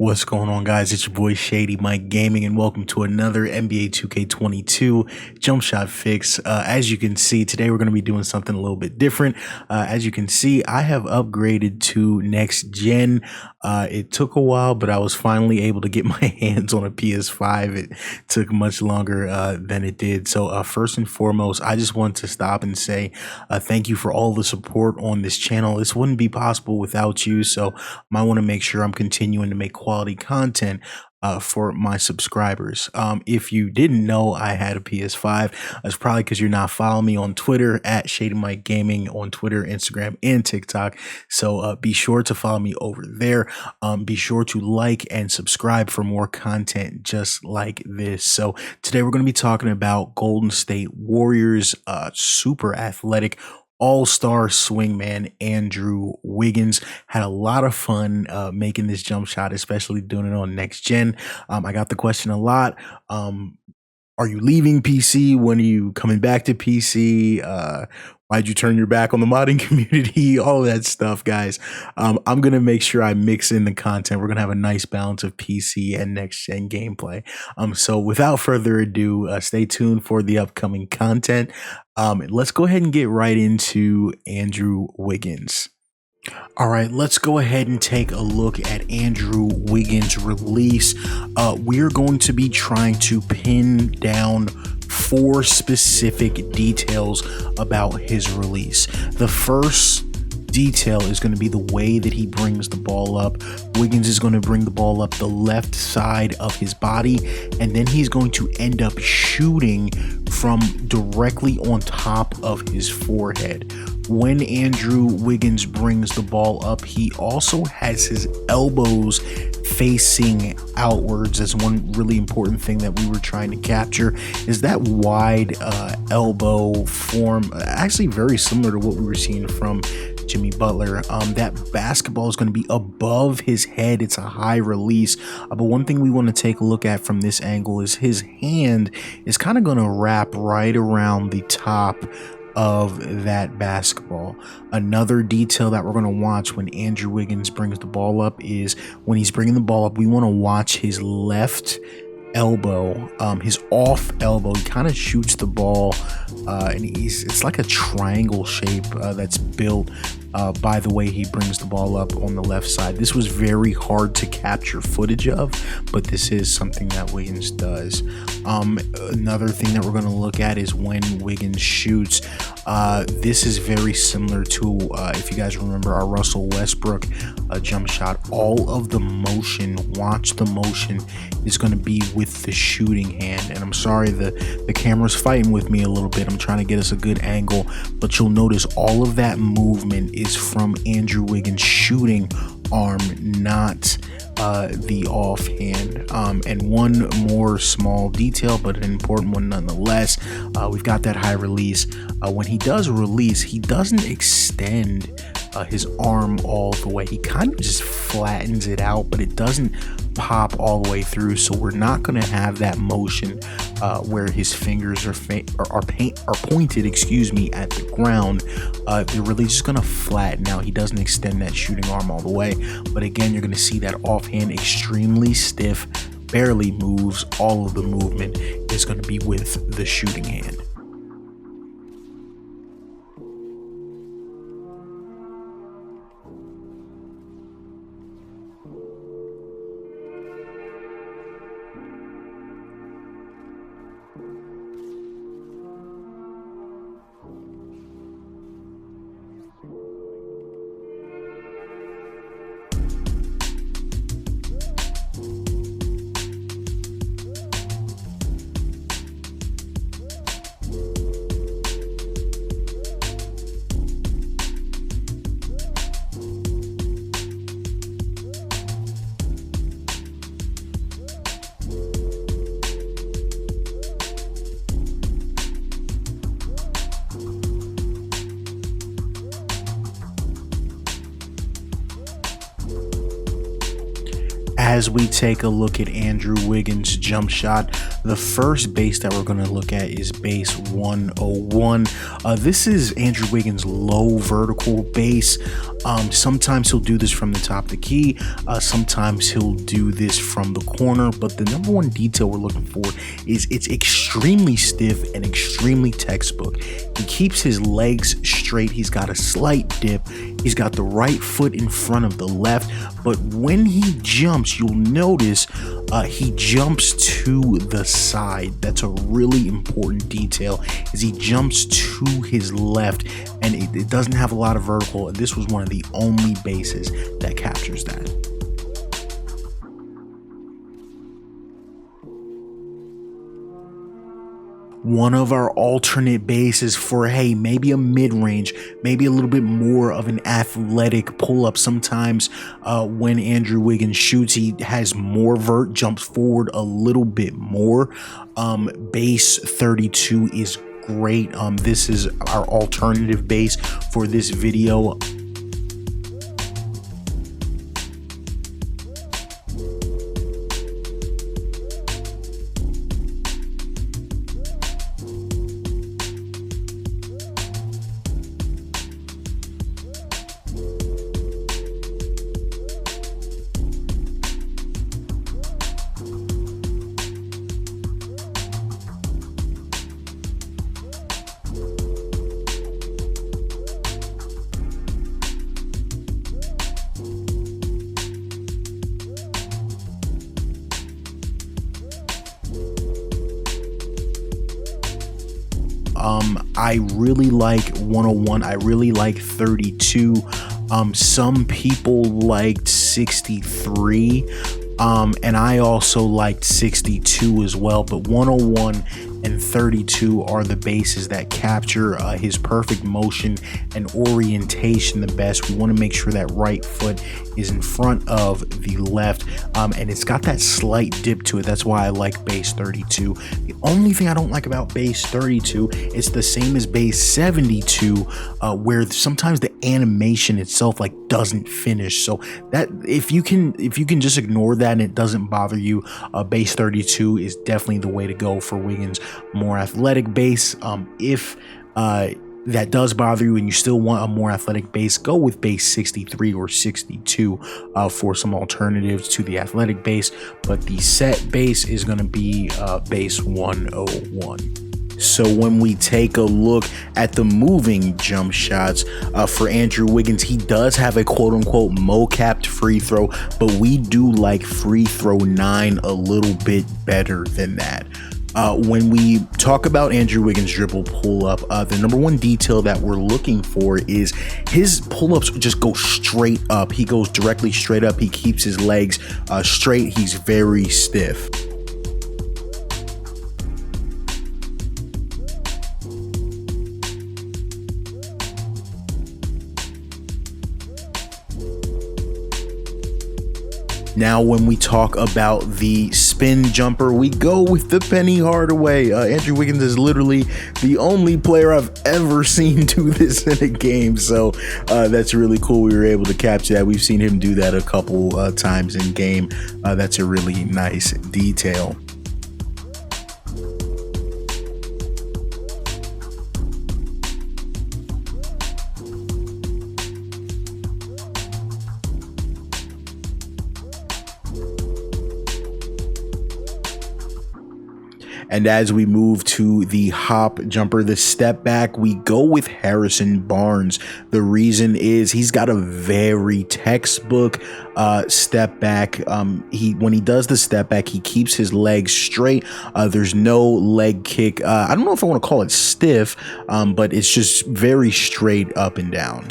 What's going on, guys? It's your boy Shady Mike Gaming, and welcome to another NBA 2K22 jump shot fix. As you can see, today we're going to be doing something a little bit different. As you can see, I have upgraded to next gen. It took a while, but I was finally able to get my hands on a PS5. It took much longer than it did. So first and foremost, I just want to stop and say thank you for all the support on this channel. This wouldn't be possible without you, so I want to make sure I'm continuing to make quality content for my subscribers. If you didn't know I had a PS5, that's probably because you're not following me on Twitter at ShadyMikeGaming on Twitter, Instagram, and TikTok. So be sure to follow me over there. Be sure to like and subscribe for more content just like this. So today we're going to be talking about Golden State Warriors, super athletic All-Star swingman Andrew Wiggins. Had a lot of fun making this jump shot, especially doing it on next gen. I got the question a lot. Are you leaving PC? When are you coming back to PC? Why'd you turn your back on the modding community? All of that stuff, guys. I'm going to make sure I mix in the content. We're going to have a nice balance of PC and next gen gameplay. So without further ado, stay tuned for the upcoming content. Let's go ahead and get right into Andrew Wiggins. All right, let's go ahead and take a look at Andrew Wiggins' release. We're going to be trying to pin down 4 specific details about his release. The first detail is going to be the way that he brings the ball up. Wiggins is going to bring the ball up the left side of his body, and then he's going to end up shooting from directly on top of his forehead. When Andrew Wiggins brings the ball up, he also has his elbows facing outwards. That's one really important thing that we were trying to capture, is that wide elbow form, actually very similar to what we were seeing from Jimmy Butler. That basketball is going to be above his head. It's a high release, but one thing we want to take a look at from this angle is his hand is kind of going to wrap right around the top of that basketball. Another detail that we're going to watch when Andrew Wiggins brings the ball up is when he's bringing the ball up, we want to watch his left elbow, his off elbow. He kind of shoots the ball and it's like a triangle shape that's built by the way he brings the ball up on the left side. This was very hard to capture footage of, but this is something that Wiggins does. Another thing that we're going to look at is when Wiggins shoots. This is very similar to, if you guys remember, our Russell Westbrook jump shot. All of the motion, watch the motion, is going to be with the shooting hand. And I'm sorry, the camera's fighting with me a little bit. I'm trying to get us a good angle, but you'll notice all of that movement is from Andrew Wiggins' shooting arm, not the offhand. And one more small detail, but an important one nonetheless. We've got that high release. When he does release, he doesn't extend his arm all the way. He kind of just flattens it out, but it doesn't pop all the way through. So we're not going to have that motion where his fingers are pointed, excuse me, at the ground. They're really just going to flatten out. He doesn't extend that shooting arm all the way, but again, you're going to see that offhand extremely stiff, barely moves. All of the movement is going to be with the shooting hand. as we take a look at Andrew Wiggins' jump shot, the first base that we're going to look at is base 101. This is Andrew Wiggins' low vertical base. Sometimes he'll do this from the top of the key. Sometimes he'll do this from the corner. But the number one detail we're looking for is it's extremely stiff and extremely textbook. He keeps his legs straight. He's got a slight dip. He's got the right foot in front of the left. But when he jumps, you'll notice he jumps to the side. That's a really important detail, is he jumps to his left, and it doesn't have a lot of vertical. This was one of the only bases that captures that. One of our alternate bases for, hey, maybe a mid-range, maybe a little bit more of an athletic pull-up. Sometimes when Andrew Wiggins shoots, he has more vert, jumps forward a little bit more. Base 32 is great. This is our alternative base for this video. I really like 101. I really like 32. Some people liked 63. And I also liked 62 as well, but 101 and 32 are the bases that capture his perfect motion and orientation the best. We want to make sure that right foot is in front of the left, and it's got that slight dip to it. That's why I like base 32. The only thing I don't like about base 32 is the same as base 72, where sometimes the animation itself like doesn't finish. So that if you can just ignore that and it doesn't bother you, base 32 is definitely the way to go for Wiggins. More athletic base. If that does bother you and you still want a more athletic base, go with base 63 or 62 for some alternatives to the athletic base. But the set base is going to be base 101. So when we take a look at the moving jump shots for Andrew Wiggins, he does have a quote-unquote mo-capped free throw, but we do like free throw 9 a little bit better than that. When we talk about Andrew Wiggins' dribble pull-up, the number one detail that we're looking for is his pull-ups just go straight up. He goes directly straight up. He keeps his legs straight. He's very stiff. Now, when we talk about the spin jumper, we go with the Penny Hardaway. Andrew Wiggins is literally the only player I've ever seen do this in a game, so that's really cool. We were able to capture that. We've seen him do that a couple times in game. That's a really nice detail. And as we move to the hop jumper, the step back, we go with Harrison Barnes. The reason is he's got a very textbook step back. When he does the step back, he keeps his legs straight. There's no leg kick. I don't know if I want to call it stiff, but it's just very straight up and down.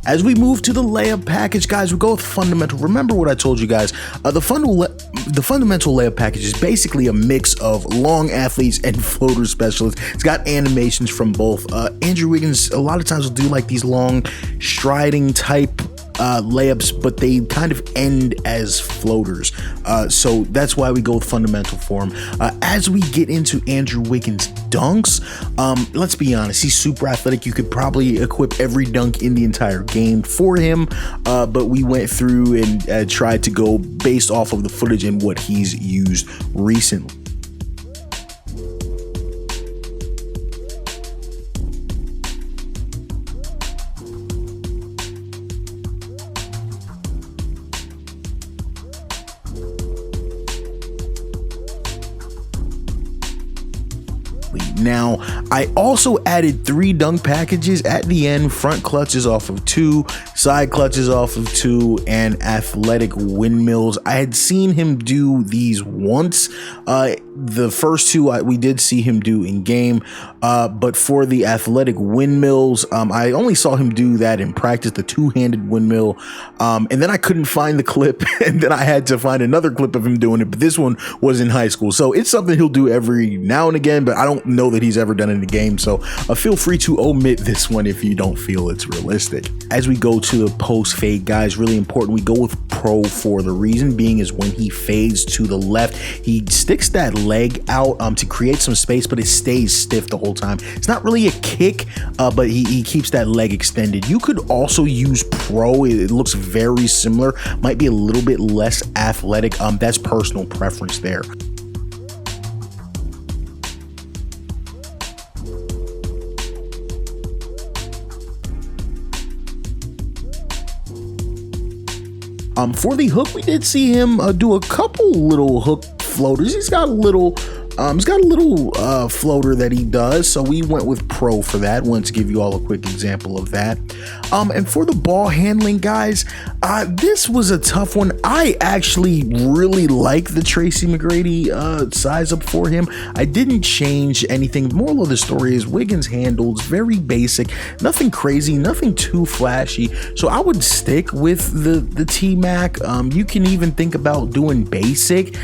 As we move to the layup package, guys, we go with fundamental. Remember what I told you guys. The fundamental layup package is basically a mix of long athletes and floater specialists. It's got animations from both. Andrew Wiggins, a lot of times will do like these long striding type layups, but they kind of end as floaters. So that's why we go with fundamental form. As we get into Andrew Wiggins dunks, let's be honest, he's super athletic. You could probably equip every dunk in the entire game for him, but we went through and tried to go based off of the footage and what he's used recently. Now, I also added 3 dunk packages at the end: front clutches off of 2, side clutches off of 2, and athletic windmills. I had seen him do these once. The first 2 we did see him do in game, but for the athletic windmills, I only saw him do that in practice, the 2-handed windmill, and then I couldn't find the clip, and then I had to find another clip of him doing it, but this one was in high school. So it's something he'll do every now and again, but I don't know that he's ever done it in the game, so feel free to omit this one if you don't feel it's realistic. As we go to the post fade, guys, really important, we go with pro. For the reason being is when he fades to the left, he sticks that leg out to create some space, but it stays stiff the whole time. It's not really a kick, but he keeps that leg extended. You could also use pro. It looks very similar, might be a little bit less athletic. That's personal preference there. For the hook, we did see him do a couple little hook floaters. He's got a little floater that he does, so we went with pro for that. Wanted to give you all a quick example of that. And for the ball handling, guys, this was a tough one. I actually really like the Tracy McGrady size up for him. I didn't change anything. The moral of the story is Wiggins handles very basic, nothing crazy, nothing too flashy. So I would stick with the T-Mac. You can even think about doing basic,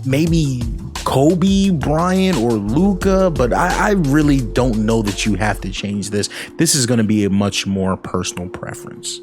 maybe Kobe Bryant or Luka, but I really don't know that you have to change this. This is going to be a much more personal preference.